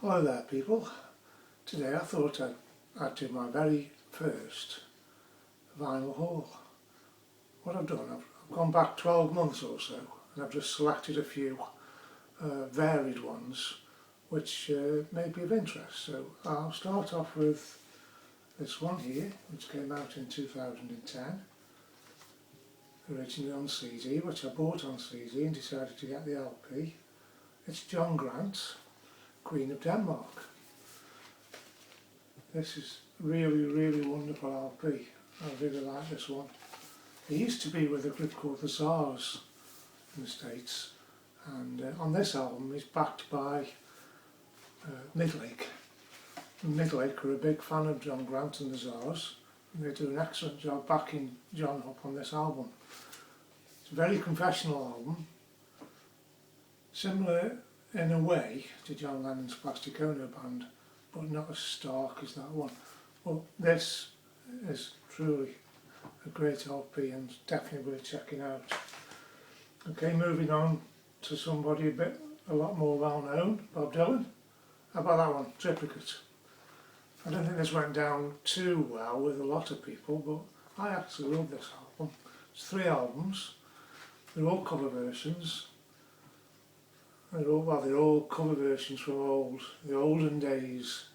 Hello there people. Today I thought I'd do my very first vinyl haul. What I've done, I've gone back 12 months or so and I've just selected a few varied ones which may be of interest. So I'll start off with this one here, which came out in 2010, originally on CD, which I bought on CD and decided to get the LP. It's John Grant's Queen of Denmark. This is really wonderful LP. I really like this one. It used to be with a group called the Czars in the States, and on this album he's backed by Midlake. Midlake are a big fan of John Grant and the Czars, and they do an excellent job backing John up on this album. It's a very confessional album, similar in a way to John Lennon's Plastic Ono Band, but not as stark as that one. But this is truly a great LP and definitely worth checking out. Okay, moving on to somebody a lot more well known, Bob Dylan. How about that one, Triplicate? I don't think this went down too well with a lot of people, but I actually love this album. It's 3 albums, they're all cover versions. They're all cover versions from the olden days.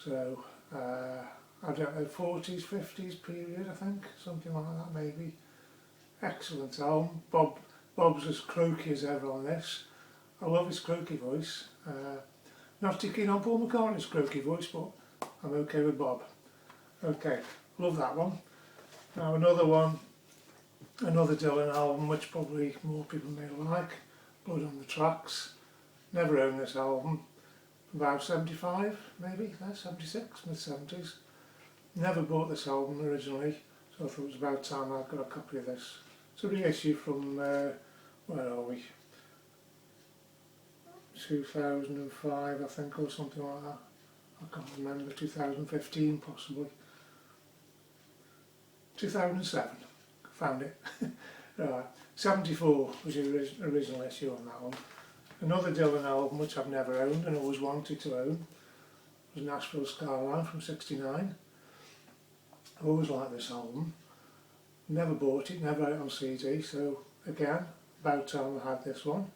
So, I don't know, 40s, 50s period, I think, something like that maybe. Excellent album. Bob's as croaky as ever on this. I love his croaky voice. Not too keen on Paul McCartney's croaky voice, but I'm okay with Bob. Okay, love that one. Now another one, another Dylan album, which probably more people may like. Blood on the Tracks. Never owned this album. About 75, maybe, 76, mid-70s. Never bought this album originally, so I thought it was about time I got a copy of this. It's a reissue from, where are we? 2005, I think, or something like that. I can't remember, 2015 possibly. 2007, found it. Right. 74 was the original issue on that one. Another Dylan album which I've never owned and always wanted to own was Nashville Skyline from '69. I always liked this album. Never bought it, never out on CD, so again, about time I had this one.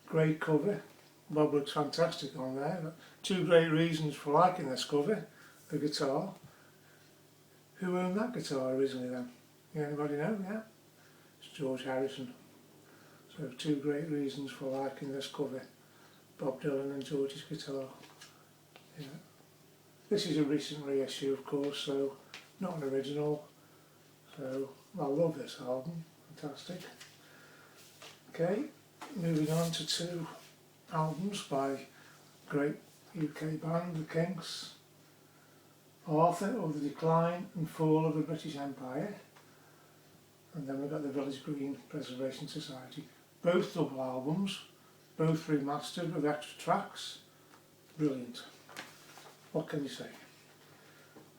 Great cover. Bob looks fantastic on there. 2 great reasons for liking this cover. The guitar. Who owned that guitar originally then? Anybody know? Yeah? It's George Harrison. So 2 great reasons for liking this cover. Bob Dylan and George's guitar. Yeah. This is a recent reissue, of course, so not an original. So I love this album. Fantastic. Okay, moving on to 2 albums by great UK band, The Kinks. Author of The Decline and Fall of the British Empire. And then we've got the Village Green Preservation Society. Both double albums, both remastered with extra tracks. Brilliant. What can you say?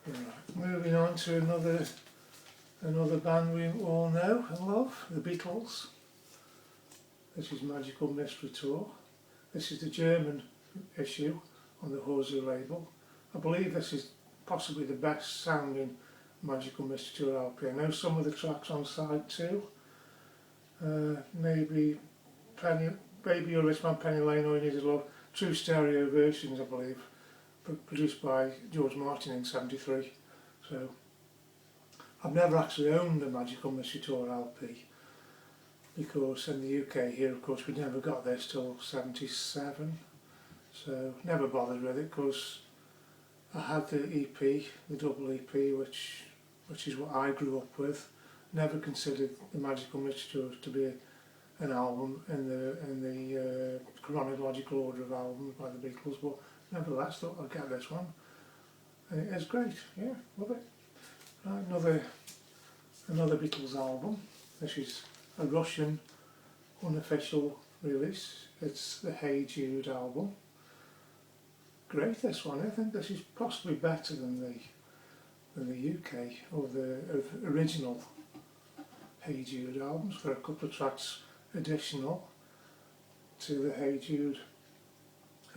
Right. Moving on to another band we all know and love, the Beatles. This is Magical Mystery Tour. This is the German issue on the Horser label. I believe this is possibly the best sounding Magical Mystery Tour LP. I know some of the tracks on side 2. Maybe Baby Your Rich Man, Penny Lane, All You Need Is Love. True stereo versions, I believe, produced by George Martin in '73. So I've never actually owned a Magical Mystery Tour LP because in the UK here, of course, we never got this till '77. So never bothered with it because I had the EP, the double EP, which is what I grew up with. Never considered the Magical Mystery Tour to be an album in the chronological order of albums by the Beatles, but nevertheless thought I'd get this one. And it is great, yeah, love it. Right, another Beatles album. This is a Russian unofficial release. It's the Hey Jude album. Great, this one. I think this is possibly better than the UK or the original Hey Jude albums. There are a couple of tracks additional to the Hey Jude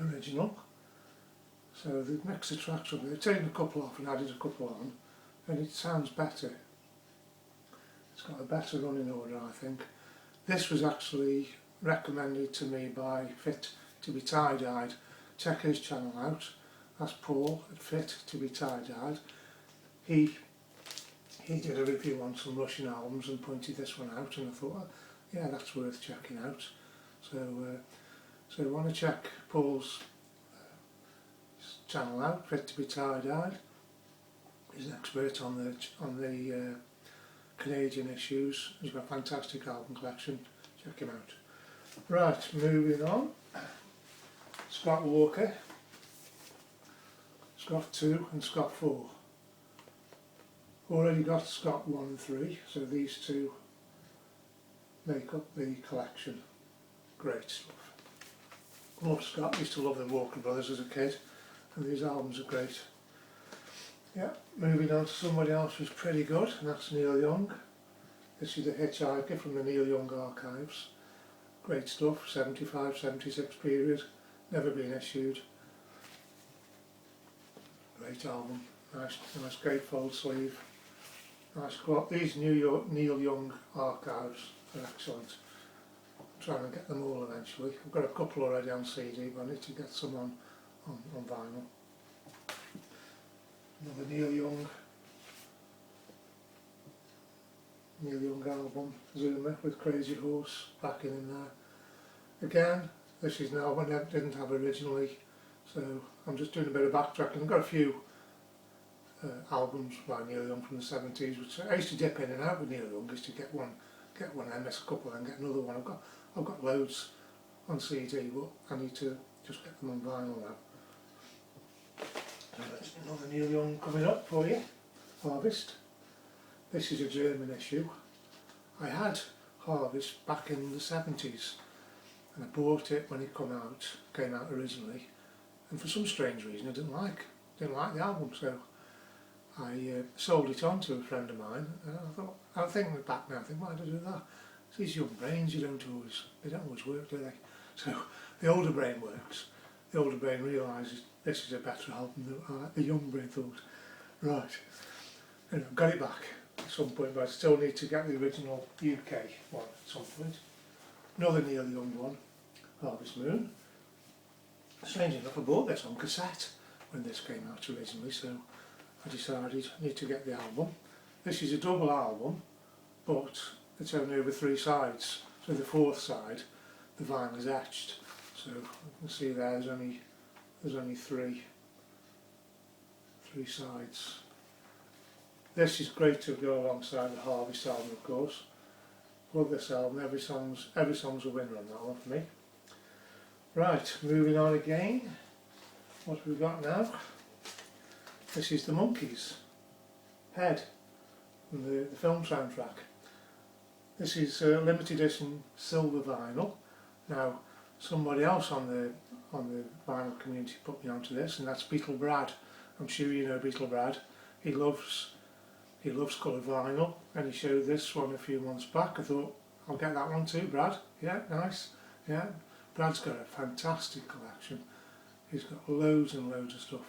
original. So they mixed the tracks up. They've taken a couple off and added a couple on, and it sounds better. It's got a better running order, I think. This was actually recommended to me by Fit to be Tie-Dyed. Check his channel out. That's Paul at Fit to be Tie-Dyed. He did a review on some Russian albums and pointed this one out, and I thought, well, yeah, that's worth checking out. So you want to check Paul's channel out, Fit to be Tie-Dyed. He's an expert on the Canadian issues. He's got a fantastic album collection. Check him out. Right, moving on. Scott Walker, Scott 2 and Scott 4. Already got Scott 1 and 3, so these two make up the collection. Great stuff. Love Scott, used to love the Walker Brothers as a kid, and these albums are great. Yeah, moving on to somebody else who's pretty good, and that's Neil Young. This is The Hitchhiker from the Neil Young archives. Great stuff, 75, 76 period, never been issued. Great album, nice gatefold sleeve. Nice quote. These Neil Young archives are excellent. I'm trying to get them all eventually. I've got a couple already on CD, but I need to get some on vinyl. Another Neil Young album, Zuma with Crazy Horse backing in there. Again, this is now one I didn't have originally, so I'm just doing a bit of backtracking. I've got a few albums by Neil Young from the 70s, which I used to dip in and out with Neil Young, used to get one and miss a couple and get another one. I've got loads on CD, but I need to just get them on vinyl now. There's another Neil Young coming up for you, Harvest. This is a German issue. I had Harvest back in the 70s, and I bought it when it came out originally, and for some strange reason I didn't like the album, so I sold it on to a friend of mine, and I'm thinking back now, why did I do that? It's these young brains, they don't always work, do they? So the older brain works. The older brain realises this is a better album than the young brain thought. Right, and I've got it back at some point, but I still need to get the original UK one at some point. Another Neil Young one, Harvest Moon. Strange enough, I bought this on cassette when this came out originally, so I decided I need to get the album. This is a double album, but it's only over 3 sides. So the 4th side, the vinyl is etched. So you can see there's only 3 sides. This is great to go alongside the Harvest album, of course. Love this album. Every song's a winner on that one for me. Right, moving on again. What have we got now? This is the Monkees, Head, from the film soundtrack. This is a limited edition silver vinyl. Now, somebody else on the vinyl community put me onto this, and that's Beatle Brad. I'm sure you know Beatle Brad. He loves coloured vinyl, and he showed this one a few months back. I thought, I'll get that one too, Brad. Yeah, nice. Yeah, Brad's got a fantastic collection. He's got loads and loads of stuff.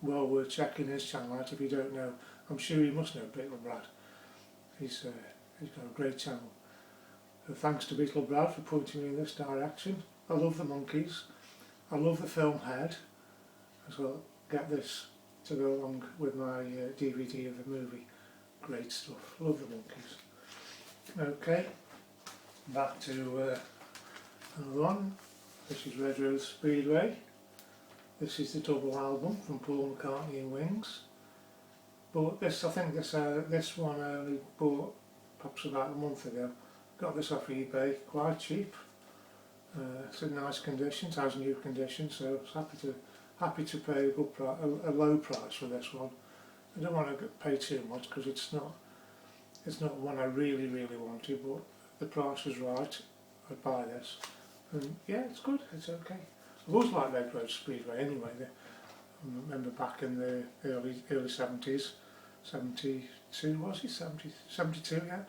Well worth checking his channel out if you don't know. I'm sure you must know Beatle Brad. He's got a great channel. So thanks to Beatle Brad for pointing me in this direction. I love the Monkees. I love the film Head. So I'll get this to go along with my DVD of the movie. Great stuff. Love the Monkees. Okay, back to another one. This is Red Rose Speedway. This is the double album from Paul McCartney and Wings. Bought this, I think this one I only bought perhaps about a month ago. Got this off eBay, quite cheap. It's in nice condition, it has new condition, so I was happy to pay a good price, a low price for this one. I don't want to pay too much because it's not one I really wanted, but the price was right. I'd buy this, and yeah, it's good. It's okay. I've always liked Red Road Speedway anyway. I remember back in the early 70s, 72 was it? 72, yeah.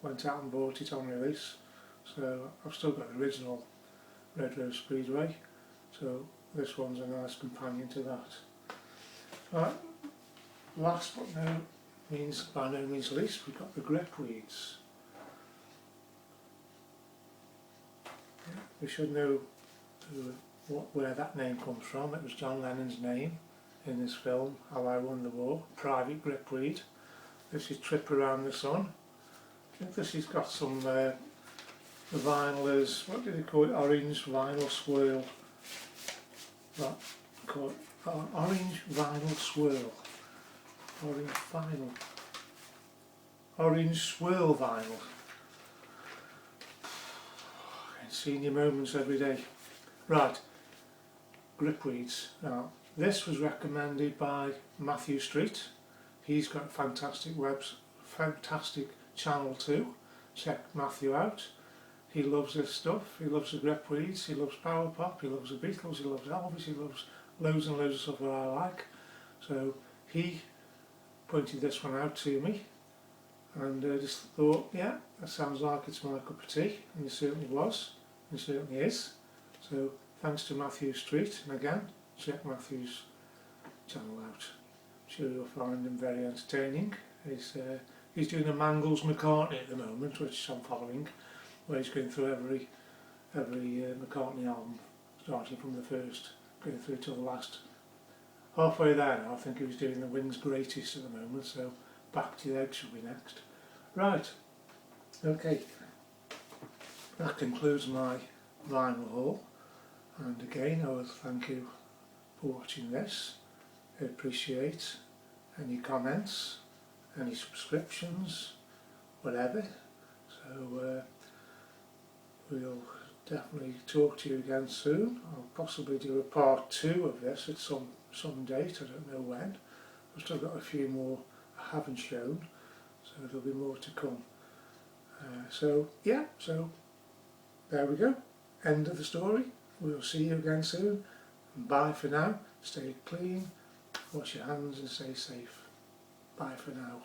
Went out and bought it on release. So I've still got the original Red Rose Speedway. So this one's a nice companion to that. Right, last but by no means least, we've got the gripweeds. Yeah, we should know where that name comes from. It was John Lennon's name in this film, How I Won the War, Private Gripweed. This is Trip Around the Sun. I think this has got some, the vinyl is, what do they call it, orange vinyl swirl. That, called orange vinyl swirl. Orange swirl vinyl. Senior moments every day. Right, gripweeds. Now, this was recommended by Matthew Street. He's got a fantastic channel too. Check Matthew out. He loves this stuff. He loves the gripweeds. He loves power pop. He loves the Beatles. He loves Elvis. He loves loads and loads of stuff that I like. So he pointed this one out to me, and just thought, yeah, that sounds like it's my cup of tea, and it certainly was, and it certainly is. So thanks to Matthew Street, and again, check Matthew's channel out. I'm sure you'll find him very entertaining. He's doing a Mangles McCartney at the moment, which I'm following, where he's going through every McCartney album, starting from the first, going through to the last. Halfway there now. I think he was doing the Wings Greatest at the moment, so Back to the Eggs will be next. Right, okay, that concludes my vinyl haul, and again I will thank you for watching this. I appreciate any comments, any subscriptions, whatever. So we'll definitely talk to you again soon. I'll possibly do a part 2 of this at some date, I don't know when. I've still got a few more I haven't shown, so there'll be more to come. So yeah, so there we go. End of the story. We'll see you again soon. Bye for now. Stay clean, wash your hands and stay safe. Bye for now.